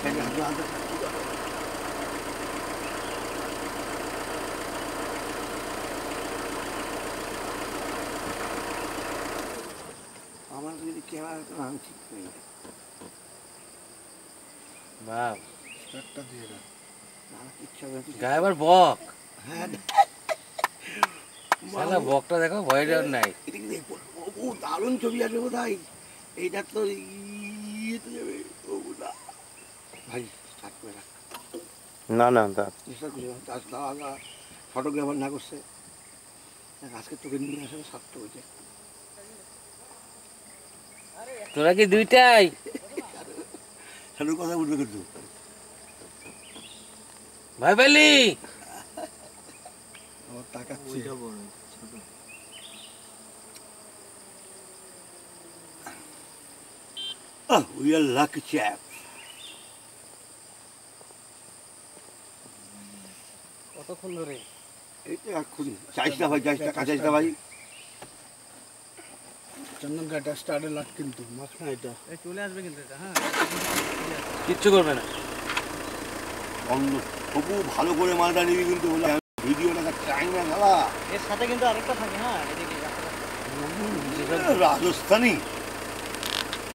আমার যদি ক্যামেরা আমি ঠিক করি বাহ স্টার্টটা দিয়ে দাও গায়ে আবার বক হ্যাঁ শালা বকটা দেখো ভয় ডর নাই এটা কিন্তু ও দারুণ ছবি আসবে বোধহয় এইটা তো ইয়েতে যাবে ও না ভাই স্টার্ট করে রাখ না না ফটোগ্রাফার না করছে আজকে তোকে নিয়ে আসলে সাতটা হয়েছে তোরা কি দুইটাই শালুর কথা উঠবে কিন্তু ভাই পেলি আমার তাকাচ্ছি we are lucky chaps কতক্ষণ ধরে এই তো এক্ষুনি চাইছিটা ভাই চাইছিটা কাঁচাইছিটা ভাই চন্দনকাটা স্টার্টে লাগ কিন্তু মাখনা এটা চলে আসবে কিন্তু এটা হ্যাঁ কিচ্ছু করবে না অন্য তবু ভালো করে মালটা নিবি কিন্তু বলে ভিডিওটা চাই না খাওয়া এর সাথে কিন্তু আরেকটা থাকে হ্যাঁ রাজস্থানী